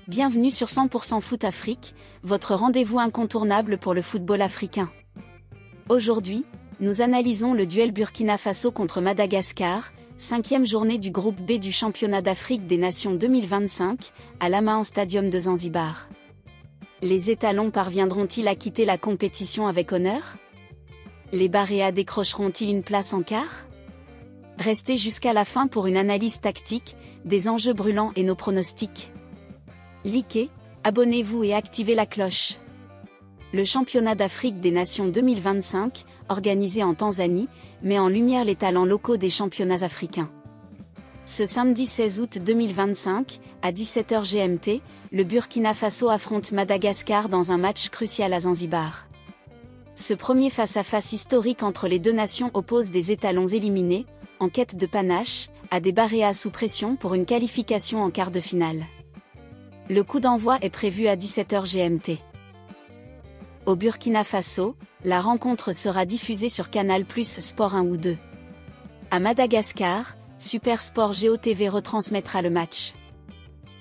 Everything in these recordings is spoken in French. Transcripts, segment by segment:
Bienvenue sur 100% Foot Afrique, votre rendez-vous incontournable pour le football africain. Aujourd'hui, nous analysons le duel Burkina Faso contre Madagascar, 5e journée du groupe B du championnat d'Afrique des Nations 2025, à l'Amahang Stadium de Zanzibar. Les étalons parviendront-ils à quitter la compétition avec honneur? Les Baréas décrocheront-ils une place en quart? Restez jusqu'à la fin pour une analyse tactique, des enjeux brûlants et nos pronostics. Likez, abonnez-vous et activez la cloche. Le championnat d'Afrique des Nations 2025, organisé en Tanzanie, met en lumière les talents locaux des championnats africains. Ce samedi 16 août 2025, à 17h GMT, le Burkina Faso affronte Madagascar dans un match crucial à Zanzibar. Ce premier face-à-face historique entre les deux nations oppose des étalons éliminés, en quête de panache, à des Baréas sous pression pour une qualification en quart de finale. Le coup d'envoi est prévu à 17h GMT. Au Burkina Faso, la rencontre sera diffusée sur Canal+ Sport 1 ou 2. À Madagascar, Super Sport Géo TV retransmettra le match.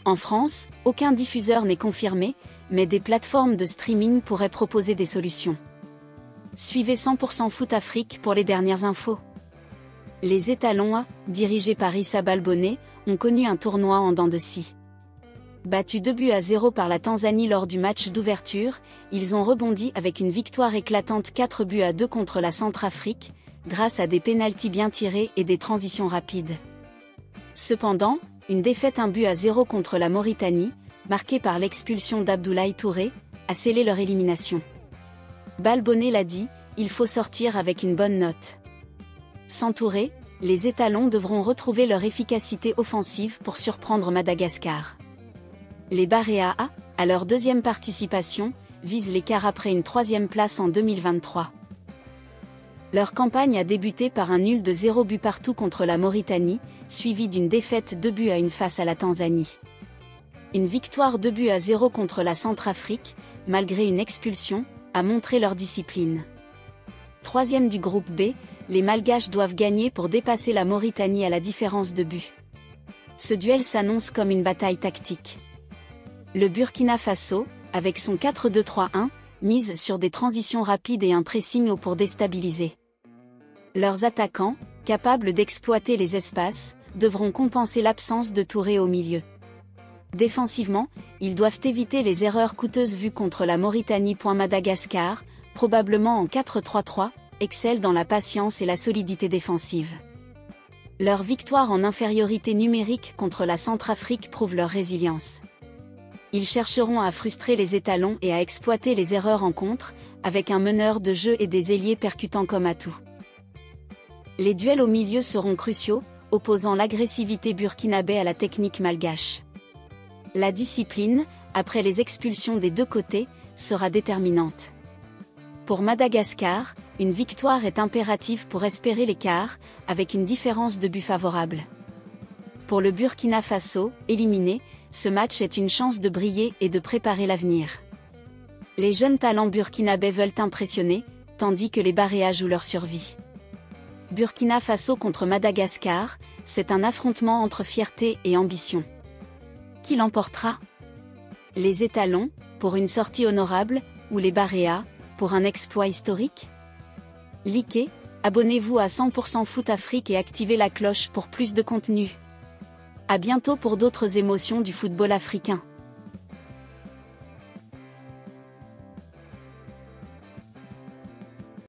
En France, aucun diffuseur n'est confirmé, mais des plateformes de streaming pourraient proposer des solutions. Suivez 100% Foot Afrique pour les dernières infos. Les étalons A, dirigés par Issa Balbonné, ont connu un tournoi en dents de scie. Battus 2-0 par la Tanzanie lors du match d'ouverture, ils ont rebondi avec une victoire éclatante 4-2 contre la Centrafrique, grâce à des pénaltys bien tirés et des transitions rapides. Cependant, une défaite 1-0 contre la Mauritanie, marquée par l'expulsion d'Abdoulaye Touré, a scellé leur élimination. Balbonné l'a dit, il faut sortir avec une bonne note. Sans Touré, les étalons devront retrouver leur efficacité offensive pour surprendre Madagascar. Les Baréas, à leur deuxième participation, visent l'écart après une troisième place en 2023. Leur campagne a débuté par un nul de 0 but partout contre la Mauritanie, suivi d'une défaite 2-1 face à la Tanzanie. Une victoire 2-0 contre la Centrafrique, malgré une expulsion, a montré leur discipline. Troisième du groupe B, les Malgaches doivent gagner pour dépasser la Mauritanie à la différence de but. Ce duel s'annonce comme une bataille tactique. Le Burkina Faso, avec son 4-2-3-1, mise sur des transitions rapides et un pressing haut pour déstabiliser. Leurs attaquants, capables d'exploiter les espaces, devront compenser l'absence de Touré au milieu. Défensivement, ils doivent éviter les erreurs coûteuses vues contre la Mauritanie. Madagascar, probablement en 4-3-3, excelle dans la patience et la solidité défensive. Leur victoire en infériorité numérique contre la Centrafrique prouve leur résilience. Ils chercheront à frustrer les étalons et à exploiter les erreurs en contre, avec un meneur de jeu et des ailiers percutants comme atout. Les duels au milieu seront cruciaux, opposant l'agressivité burkinabé à la technique malgache. La discipline, après les expulsions des deux côtés, sera déterminante. Pour Madagascar, une victoire est impérative pour espérer l'écart, avec une différence de but favorable. Pour le Burkina Faso, éliminé, ce match est une chance de briller et de préparer l'avenir. Les jeunes talents burkinabés veulent impressionner, tandis que les Baréas jouent leur survie. Burkina Faso contre Madagascar, c'est un affrontement entre fierté et ambition. Qui l'emportera? Les étalons, pour une sortie honorable, ou les Baréas, pour un exploit historique? Likez, abonnez-vous à 100% Foot Afrique et activez la cloche pour plus de contenu. À bientôt pour d'autres émotions du football africain.